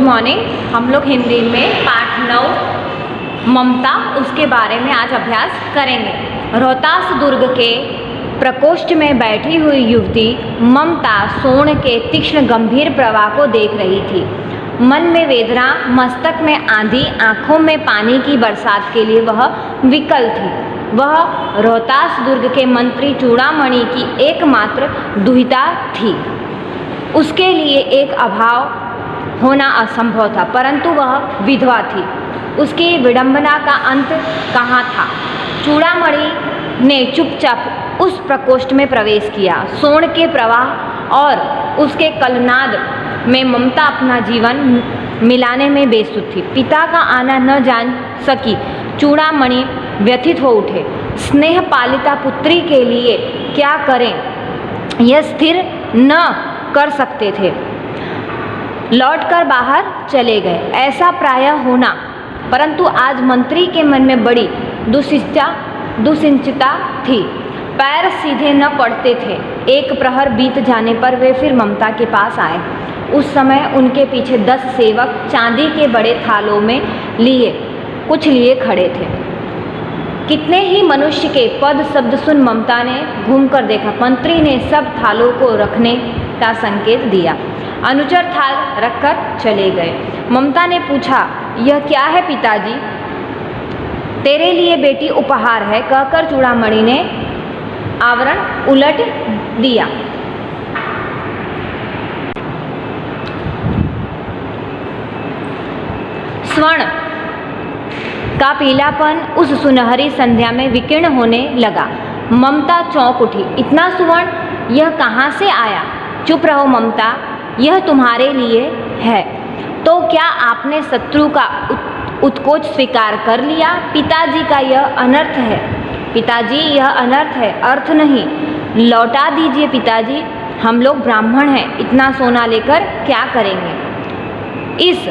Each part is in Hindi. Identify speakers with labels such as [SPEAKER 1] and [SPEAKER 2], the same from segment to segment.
[SPEAKER 1] मॉर्निंग। हम लोग हिंदी में पाठ 9 ममता उसके बारे में आज अभ्यास करेंगे। रोहतास दुर्ग के प्रकोष्ठ में बैठी हुई युवती ममता सोन के तीक्ष्ण गंभीर प्रवाह को देख रही थी। मन में वेदना, मस्तक में आंधी, आंखों में पानी की बरसात के लिए वह विकल थी। वह रोहतास दुर्ग के मंत्री चूड़ामणि की एकमात्र दुहिता थी। उसके लिए एक अभाव होना असंभव था, परंतु वह विधवा थी। उसकी विडंबना का अंत कहाँ था? चूड़ामणि ने चुपचाप उस प्रकोष्ठ में प्रवेश किया। सोन के प्रवाह और उसके कलनाद में ममता अपना जीवन मिलाने में बेसुध थी। पिता का आना न जान सकी चूड़ामणि व्यथित हो उठे। स्नेह पालिता पुत्री के लिए क्या करें, यह स्थिर न कर सकते थे। लौटकर बाहर चले गए। ऐसा प्रायः होना, परंतु आज मंत्री के मन में बड़ी दुश्चिंता थी। पैर सीधे न पड़ते थे। एक प्रहर बीत जाने पर वे फिर ममता के पास आए। उस समय उनके पीछे 10 सेवक चांदी के बड़े थालों में कुछ लिए खड़े थे। कितने ही मनुष्य के पद शब्द सुन ममता ने घूमकर देखा। मंत्री ने सब थालों को रखने का संकेत दिया। अनुचर थाल रखकर चले गए। ममता ने पूछा, यह क्या है पिताजी? तेरे लिए बेटी उपहार है, कहकर चूड़ामणि ने आवरण उलट दिया। स्वर्ण का पीलापन उस सुनहरी संध्या में विकीर्ण होने लगा। ममता चौंक उठी। इतना सुवर्ण यह कहाँ से आया? चुप रहो ममता, यह तुम्हारे लिए है। तो क्या आपने शत्रु का उत्कोच स्वीकार कर लिया? पिताजी का यह अनर्थ है। पिताजी, यह अनर्थ है, अर्थ नहीं। लौटा दीजिए पिताजी, हम लोग ब्राह्मण हैं, इतना सोना लेकर क्या करेंगे? इस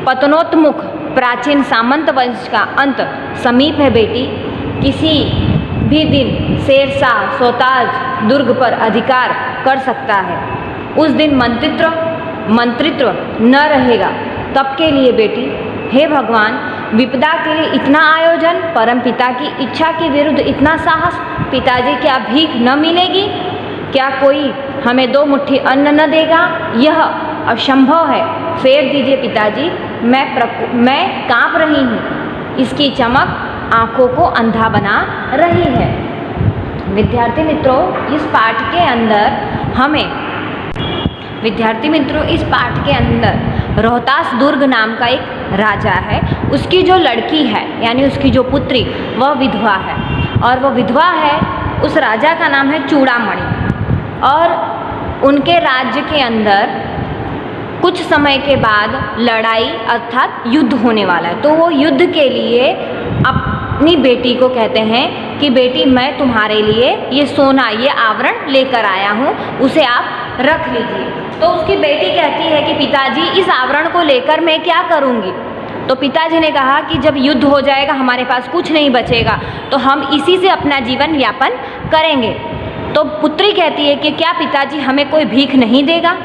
[SPEAKER 1] पतनोन्मुख प्राचीन सामंत वंश का अंत समीप है बेटी। किसी भी दिन शेरशाह सोताज दुर्ग पर अधिकार कर सकता है। उस दिन मंत्रित्व न रहेगा। तब के लिए बेटी, हे भगवान, विपदा के लिए इतना आयोजन, परम पिता की इच्छा के विरुद्ध इतना साहस। पिताजी, क्या भीख न मिलेगी? क्या कोई हमें 2 मुट्ठी अन्न न देगा? यह असंभव है। फेर दीजिए पिताजी, मैं कांप रही हूँ। इसकी चमक आंखों को अंधा बना रही है। विद्यार्थी मित्रों, इस पाठ के अंदर रोहतास दुर्ग नाम का एक राजा है। उसकी जो लड़की है, यानी उसकी जो पुत्री, वह विधवा है। और वह विधवा है, उस राजा का नाम है चूड़ामणि। और उनके राज्य के अंदर कुछ समय के बाद लड़ाई अर्थात युद्ध होने वाला है। तो वो युद्ध के लिए अपनी बेटी को कहते हैं कि बेटी, मैं तुम्हारे लिए ये सोना, ये आवरण लेकर आया हूँ, उसे आप रख लीजिए। तो उसकी बेटी कहती है कि पिताजी, इस आवरण को लेकर मैं क्या करूँगी? तो पिताजी ने कहा कि जब युद्ध हो जाएगा, हमारे पास कुछ नहीं बचेगा, तो हम इसी से अपना जीवन यापन करेंगे। तो पुत्री कहती है कि क्या पिताजी हमें कोई भीख नहीं देगा?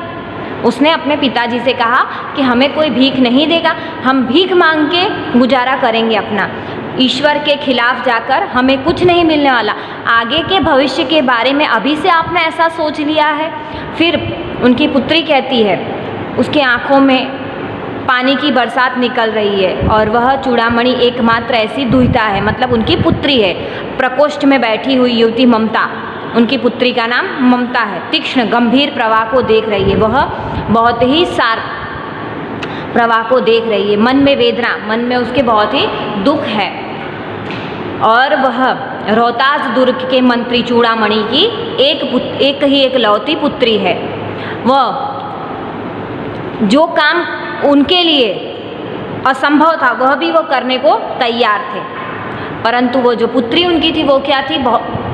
[SPEAKER 1] उसने अपने पिताजी से कहा कि हमें कोई भीख नहीं देगा, हम भीख मांग के गुजारा करेंगे अपना। ईश्वर के खिलाफ जाकर हमें कुछ नहीं मिलने वाला। आगे के भविष्य के बारे में अभी से आपने ऐसा सोच लिया है? फिर उनकी पुत्री कहती है, उसकी आंखों में पानी की बरसात निकल रही है, और वह चूड़ामणि एकमात्र ऐसी दुहिता है, मतलब उनकी पुत्री है। प्रकोष्ठ में बैठी हुई युवती ममता, उनकी पुत्री का नाम ममता है, तीक्ष्ण गंभीर प्रवाह को देख रही है। वह बहुत ही शार्प प्रवाह को देख रही है। मन में वेदना, मन में उसके बहुत ही दुख है। और वह रोहतास दुर्ग के मंत्री चूड़ामणि की एक लौती पुत्री है। वह जो काम उनके लिए असंभव था, वह भी वो करने को तैयार थे। परंतु वो जो पुत्री उनकी थी, वो क्या थी?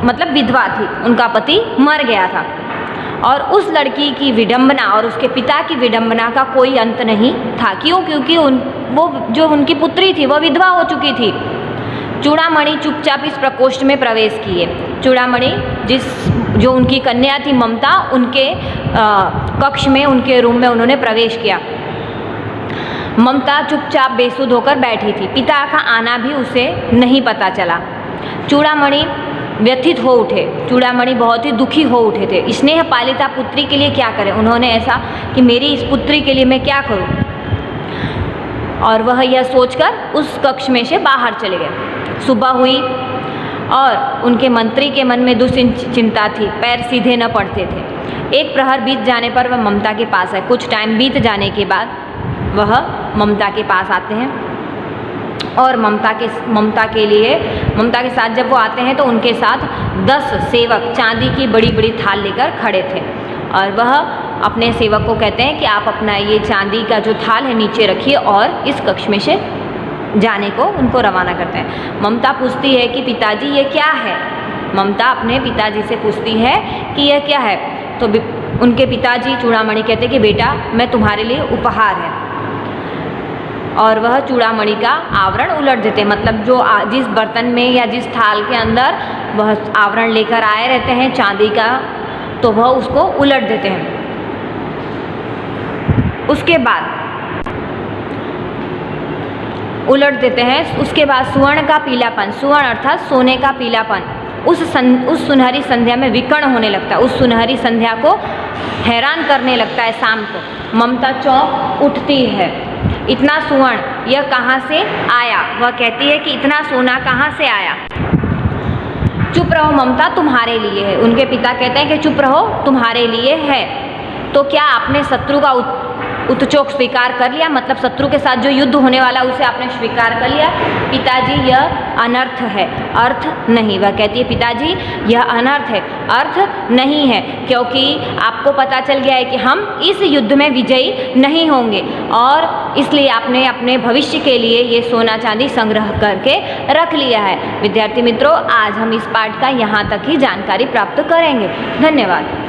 [SPEAKER 1] मतलब विधवा थी, उनका पति मर गया था। और उस लड़की की विडंबना और उसके पिता की विडंबना का कोई अंत नहीं था। क्यों? क्योंकि वो जो उनकी पुत्री थी, वह विधवा हो चुकी थी। चूड़ामणि चुपचाप इस प्रकोष्ठ में प्रवेश किए। चूड़ामणि जो उनकी कन्या थी ममता, उनके कक्ष में, उनके रूम में उन्होंने प्रवेश किया। ममता चुपचाप बेसुध होकर बैठी थी। पिता का आना भी उसे नहीं पता चला। चूड़ामणि व्यथित हो उठे। चूड़ामणि बहुत ही दुखी हो उठे थे। स्नेह पालिता पुत्री के लिए क्या करें? उन्होंने ऐसा कि मेरी इस पुत्री के लिए मैं क्या करूं? और वह यह सोचकर उस कक्ष में से बाहर चले गए। सुबह हुई और उनके मंत्री के मन में दुश्चिंता थी। पैर सीधे न पड़ते थे। एक प्रहर बीत जाने पर वह ममता के पास आए। कुछ टाइम बीत जाने के बाद वह ममता के पास आते हैं और ममता के साथ जब वो आते हैं तो उनके साथ 10 सेवक चांदी की बड़ी बड़ी थाल लेकर खड़े थे। और वह अपने सेवक को कहते हैं कि आप अपना ये चांदी का जो थाल है नीचे रखिए और इस कक्ष में से जाने को उनको रवाना करते हैं। ममता पूछती है कि पिताजी ये क्या है? ममता अपने पिताजी से पूछती है कि यह क्या है? तो उनके पिताजी चूड़ामणि कहते हैं कि बेटा मैं तुम्हारे लिए उपहार है। और वह चूड़ामणि का आवरण उलट देते हैं। मतलब जो जिस बर्तन में या जिस थाल के अंदर वह आवरण लेकर आए रहते हैं चांदी का, तो वह उसको उलट देते हैं। उसके बाद सुवर्ण का पीलापन, सुवर्ण अर्थात सोने का पीलापन उस सुनहरी संध्या में विकर्ण होने लगता है। उस सुनहरी संध्या को हैरान करने लगता है। शाम को ममता चौंक उठती है। इतना सुवर्ण यह कहाँ से आया? वह कहती है कि इतना सोना कहाँ से आया? चुप रहो ममता, तुम्हारे लिए है। उनके पिता कहते हैं कि चुप रहो, तुम्हारे लिए है। तो क्या आपने शत्रु का उत्चोक स्वीकार कर लिया? मतलब शत्रु के साथ जो युद्ध होने वाला उसे आपने स्वीकार कर लिया? पिताजी यह अनर्थ है, अर्थ नहीं। वह कहती है पिताजी यह अनर्थ है, अर्थ नहीं है, क्योंकि आपको पता चल गया है कि हम इस युद्ध में विजयी नहीं होंगे और इसलिए आपने अपने भविष्य के लिए ये सोना चांदी संग्रह करके रख लिया है। विद्यार्थी मित्रों, आज हम इस पाठ का यहाँ तक ही जानकारी प्राप्त करेंगे। धन्यवाद।